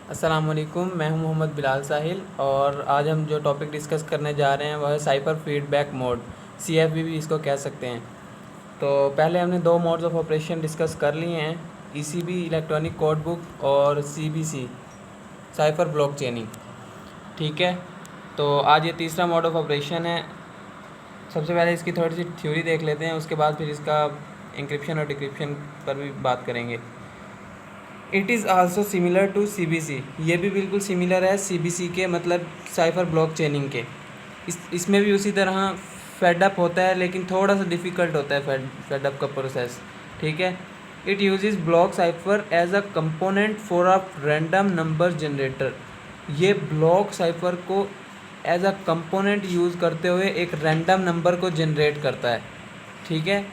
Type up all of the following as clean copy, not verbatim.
अस्सलाम वालेकुम, मैं हूं मोहम्मद बिलाल साहिल और आज हम जो टॉपिक डिस्कस करने जा रहे हैं वह है साइफ़र फीडबैक मोड, सीएफबी भी इसको कह सकते हैं। तो पहले हमने दो मोड्स ऑफ ऑपरेशन डिस्कस कर लिए हैं, ईसीबी इलेक्ट्रॉनिक कोड बुक और सीबीसी साइफ़र ब्लॉक चेनिंग। ठीक है, तो आज ये तीसरा मोड ऑफ ऑपरेशन है। सबसे पहले इसकी थोड़ी सी थ्योरी देख लेते हैं, उसके बाद फिर इसका इंक्रिप्शन और डिक्रिप्शन पर भी बात करेंगे। It is also similar to CBC, ये भी बिल्कुल सिमिलर है सीबीसी के, मतलब साइफ़र ब्लॉक चेनिंग के। इसमें भी उसी तरह फेडअप होता है, लेकिन थोड़ा सा डिफ़िकल्ट होता है फेडअप का प्रोसेस। ठीक है, it uses block cipher as a component for a random number generator. ये ब्लॉक साइफ़र को एज अ कंपोनेंट यूज़ करते हुए एक रैंडम नंबर को जनरेट करता है। ठीक है,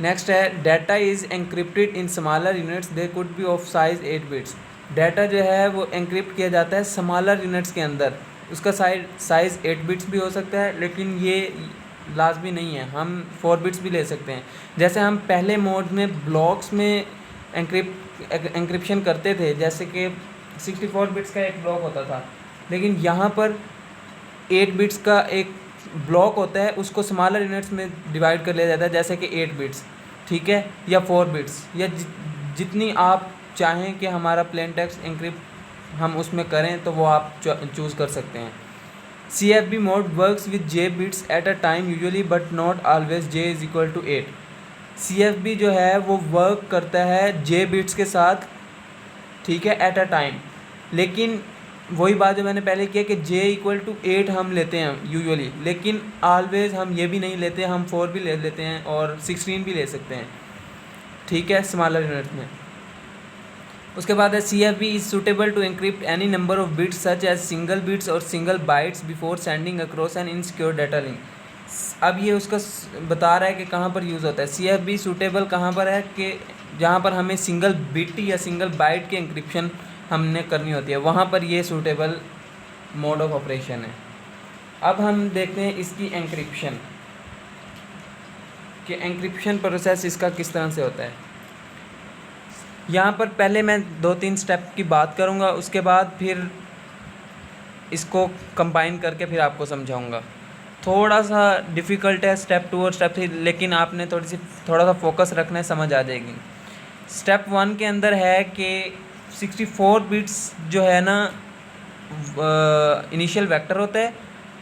नेक्स्ट है data is encrypted in smaller units, they could be of size 8 bits. Data जो है वो एंक्रिप्ट किया जाता है स्मॉलर यूनिट्स के अंदर, उसका साइज़ 8 बिट्स भी हो सकता है, लेकिन ये लाजमी नहीं है, हम 4 बिट्स भी ले सकते हैं। जैसे हम पहले मोड में ब्लॉक्स में एंक्रिप्शन करते थे, जैसे कि 64 बिट्स का एक ब्लॉक होता था, लेकिन यहाँ पर 8 बिट्स का एक ब्लॉक होता है, उसको स्मॉलर यूनिट्स में डिवाइड कर लिया जाता है, जैसे कि 8 बिट्स, ठीक है, या 4 बिट्स, या जितनी आप चाहें कि हमारा प्लेन टेक्स्ट एन्क्रिप्ट हम उसमें करें तो वो आप चूज़ कर सकते हैं। CFB mode works with J bits at a time usually but not always J is equal to 8। CFB जो है वो वर्क करता है J बिट्स के साथ, ठीक है, एट अ टाइम, लेकिन वही बात जो मैंने पहले किया कि J इक्वल टू 8 हम लेते हैं यूजुअली, लेकिन ऑलवेज़ हम ये भी नहीं लेते, हम 4 भी ले लेते हैं और 16 भी ले सकते हैं। ठीक है, स्मॉलर यूनिट में। उसके बाद है CFB is suitable to encrypt any number of bits such as single bits और single bytes before sending across an insecure data link. अब ये उसका बता रहा है कि कहाँ पर यूज़ होता है। CFB सूटेबल कहाँ पर है कि जहाँ पर हमें सिंगल बिट या सिंगल बाइट की एंक्रिप्शन हमने करनी होती है, वहाँ पर ये सूटेबल मोड ऑफ ऑपरेशन है। अब हम देखते हैं इसकी एंक्रिप्शन, कि एंक्रिप्शन प्रोसेस इसका किस तरह से होता है। यहाँ पर पहले मैं 2-3 स्टेप की बात करूँगा, उसके बाद फिर इसको कंबाइन करके फिर आपको समझाऊँगा। थोड़ा सा डिफ़िकल्ट है स्टेप 2 और स्टेप 3, लेकिन आपने थोड़ा सा फोकस रखना है, समझ आ जाएगी। स्टेप 1 के अंदर है कि 64 बिट्स जो है ना इनिशियल वेक्टर होता है,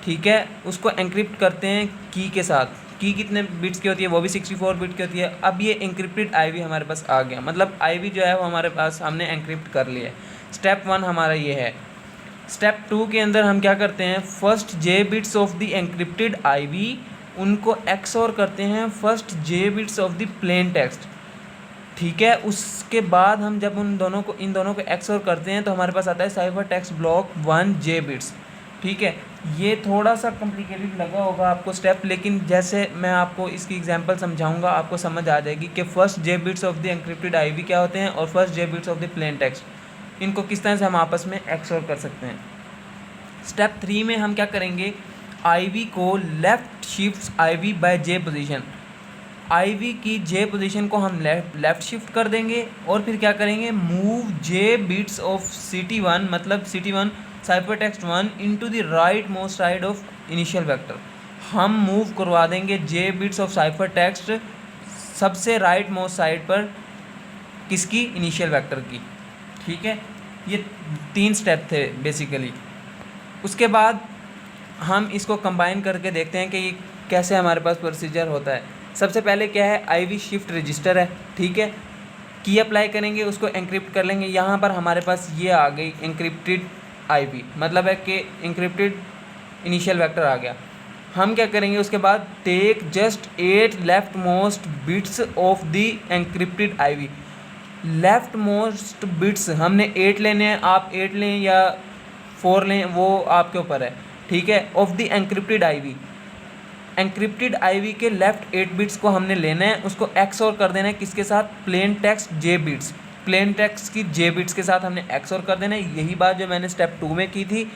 ठीक है, उसको एंक्रिप्ट करते हैं की के साथ। की कितने बिट्स की होती है, वो भी 64 बिट की होती है। अब ये एंक्रिप्टेड आईवी हमारे पास आ गया, मतलब आईवी जो है वो हमारे पास हमने एंक्रिप्ट कर लिया है। स्टेप 1 हमारा ये है। स्टेप 2 के अंदर हम क्या करते हैं, first J bits of the encrypted IV उनको एक्सओर करते हैं first J bits of the plain text, ठीक है। उसके बाद हम जब इन दोनों को एक्सओर करते हैं तो हमारे पास आता है cipher text block 1 J bits, ठीक है। ये थोड़ा सा कॉम्प्लिकेटेड लगा होगा आपको स्टेप, लेकिन जैसे मैं आपको इसकी एग्जांपल समझाऊंगा आपको समझ आ जाएगी कि first J bits of the encrypted IV क्या होते हैं और first J bits of the plain text, इनको किस तरह से हम आपस में एक्सओर कर सकते हैं। स्टेप 3 में हम क्या करेंगे, आईवी को left shift IV by J position, IV की J पोजीशन को हम लेफ़्ट शिफ्ट कर देंगे और फिर क्या करेंगे, move J bits of CT1, मतलब CT1 cipher text 1 into the rightmost side of initial vector. हम मूव करवा देंगे J bits of cipher text सबसे राइट मोस्ट साइड पर, किसकी, इनिशियल वेक्टर की, ठीक है। ये 3 स्टेप थे बेसिकली। उसके बाद हम इसको कंबाइन करके देखते हैं कि ये कैसे हमारे पास प्रोसीजर होता है। सबसे पहले क्या है, आईवी शिफ्ट रजिस्टर है, ठीक है, की अप्लाई करेंगे, उसको एंक्रिप्ट कर लेंगे। यहाँ पर हमारे पास ये आ गई एंक्रिप्टेड आईवी, मतलब है कि एंक्रिप्टेड इनिशियल वेक्टर आ गया। हम क्या करेंगे उसके बाद, take just 8 leftmost bits of the encrypted IV. Leftmost bits हमने 8 लेने हैं, आप 8 लें या 4 लें, वो आपके ऊपर है, ठीक है। Of the encrypted IV, encrypted IV के लेफ्ट 8 बिट्स को हमने लेना है, उसको एक्सओर कर देना है किसके साथ, plain text J bits, plain text की J बिट्स के साथ हमने एक्सओर कर देना है। यही बात जो मैंने स्टेप 2 में की थी,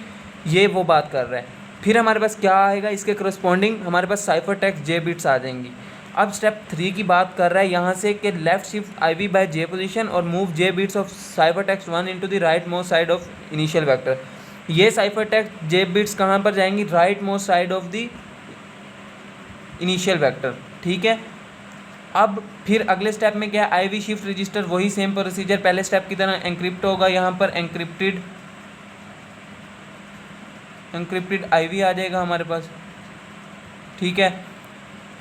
ये वो बात कर रहा है। फिर हमारे पास क्या आएगा, इसके करस्पॉन्डिंग हमारे पास साइफर टेक्स्ट J बिट्स आ जाएंगी। अब स्टेप 3 की बात कर रहा है यहाँ से कि left shift IV by J position और move J bits of cipher text 1 into the rightmost side of initial vector. ये साइफर टेक्स्ट J बिट्स कहाँ पर जाएंगी? Rightmost side of the initial vector, ठीक है। अब फिर अगले स्टेप में क्या है? IV शिफ्ट रजिस्टर, वही सेम प्रोसीजर पहले स्टेप की तरह एनक्रिप्ट होगा, यहाँ पर एनक्रिप्टेड IV आ जाएगा हमारे पास, ठीक है।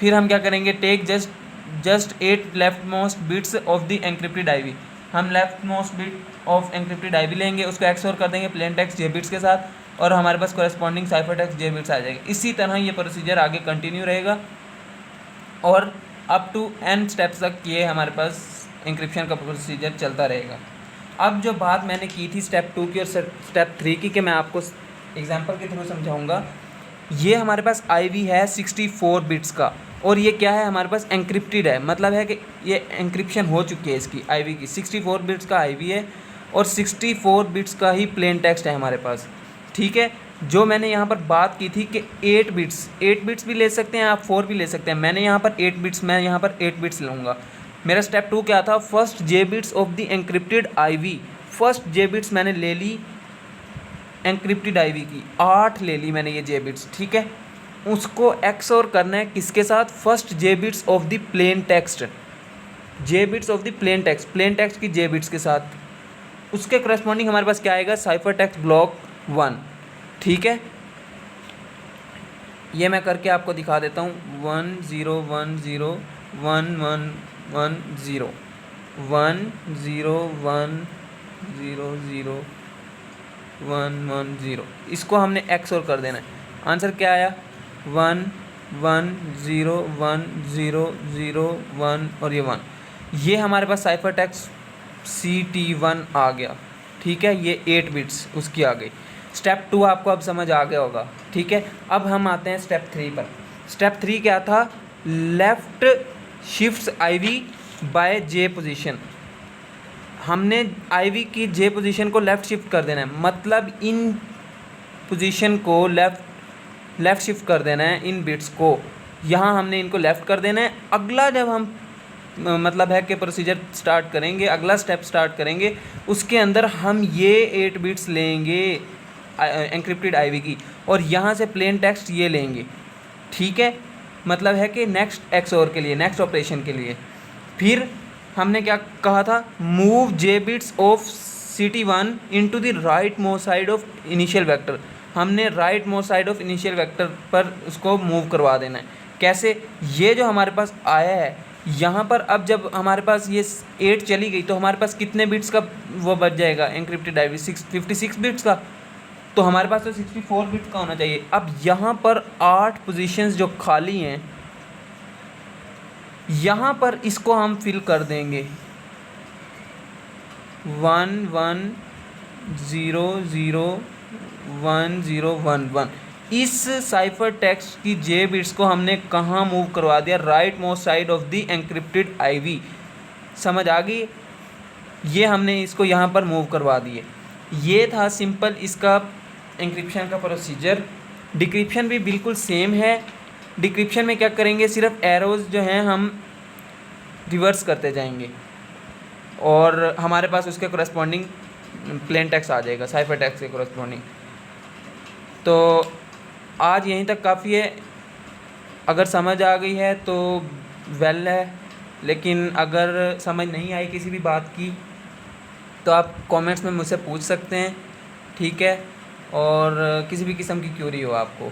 फिर हम क्या करेंगे? Take just 8 leftmost bits of the encrypted IV। हम leftmost bit of encrypted IV लेंगे, उसको एक्सओर कर देंगे प्लेन टेक्स्ट J बिट्स के साथ और हमारे पास corresponding cipher text J bits आ जाएगा। इसी तरह ये प्रोसीजर आगे कंटिन्यू रहेगा और अप टू n स्टेप्स तक ये हमारे पास एन्क्रिप्शन का प्रोसीजर चलता रहेगा। अब जो बात मैंने की थी स्टेप 2 की और स्टेप 3 की, कि मैं आपको एग्जांपल के थ्रू समझाऊंगा। ये हमारे पास IV है 64 बिट्स का और ये क्या है? हमारे पास एन्क्रिप्टेड है, मतलब है कि ये एन्क्रिप्शन हो चुकी है इसकी IV की। 64 बिट्स का IV है और 64 बिट्स का ही प्लेन टेक्स्ट है हमारे पास, ठीक है। जो मैंने यहाँ पर बात की थी कि 8 बिट्स भी ले सकते हैं आप, 4 भी ले सकते हैं। मैं यहाँ पर 8 बिट्स लूँगा। मेरा स्टेप 2 क्या था? First J bits of the encrypted IV, first J bits मैंने ले ली एनक्रिप्टेड IV की, 8 ले ली मैंने ये J बिट्स, ठीक है। उसको एक्सओर करना है किसके साथ? First J bits of the plain text, J bits of the plain text की J बिट्स के साथ। उसके करस्पॉन्डिंग हमारे पास क्या आएगा? साइफर टेक्स्ट ब्लॉक 1, ठीक है। ये मैं करके आपको दिखा देता हूँ। 1 0 1 0 1 1 1 0 1 0 1 0 0 1 1 0। इसको हमने एक्सओर कर देना है। आंसर क्या आया? 1 1 0 1 0 0 1 और ये 1। ये हमारे पास साइफर टेक्स्ट CT1 आ गया, ठीक है। ये 8 बिट्स उसकी आ गई। स्टेप 2 आपको अब समझ आ गया होगा, ठीक है। अब हम आते हैं स्टेप 3 पर। स्टेप 3 क्या था? Left shifts IV by J position. हमने IV की J पोजीशन को लेफ़्ट शिफ्ट कर देना है, मतलब इन पोजीशन को लेफ़्ट शिफ्ट कर देना है, इन बिट्स को यहाँ हमने इनको लेफ़्ट कर देना है। अगला जब हम मतलब है कि प्रोसीजर स्टार्ट करेंगे, अगला स्टेप स्टार्ट करेंगे, उसके अंदर हम ये 8 बिट्स लेंगे एनक्रिप्टेड IV की और यहाँ से प्लेन टेक्स्ट ये लेंगे, ठीक है। मतलब है कि नेक्स्ट एक्सओर के लिए, नेक्स्ट ऑपरेशन के लिए। फिर हमने क्या कहा था? Move J bits of CT1 into the rightmost side of initial vector. हमने rightmost side of initial vector पर उसको मूव करवा देना है। कैसे? ये जो हमारे पास आया है यहाँ पर, अब जब हमारे पास ये 8 चली गई तो हमारे पास कितने बिट्स का वो बच जाएगा एनक्रिप्टेड IV? 56 बिट्स का। तो हमारे पास तो 64 बिट्स का होना चाहिए। अब यहाँ पर 8 पोजीशंस जो खाली हैं, यहाँ पर इसको हम फिल कर देंगे 1 1 0 0 1 0 1 1। इस साइफर टेक्स्ट की J बिट्स को हमने कहाँ मूव करवा दिया? Right most side of the encrypted IV। समझ आ गई? ये हमने इसको यहाँ पर मूव करवा दिए। ये था सिंपल इसका एन्क्रिप्शन का प्रोसीजर। डिक्रिप्शन भी बिल्कुल सेम है। डिक्रिप्शन में क्या करेंगे? सिर्फ एरोज़ जो हैं हम रिवर्स करते जाएंगे और हमारे पास उसके कोरेस्पॉन्डिंग प्लेन टेक्स्ट आ जाएगा, साइफर टेक्स्ट के कोरेस्पॉन्डिंग। तो आज यहीं तक काफ़ी है। अगर समझ आ गई है तो वेल है, लेकिन अगर समझ नहीं आई किसी भी बात की तो आप कमेंट्स में मुझसे पूछ सकते हैं, ठीक है। और किसी भी किस्म की क्यूरी हो आपको।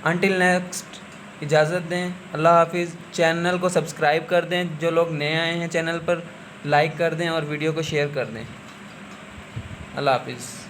अंटिल नेक्स्ट, इजाज़त दें। अल्लाह हाफिज़। चैनल को सब्सक्राइब कर दें, जो लोग नए आए हैं चैनल पर लाइक कर दें और वीडियो को शेयर कर दें। अल्लाह हाफिज़।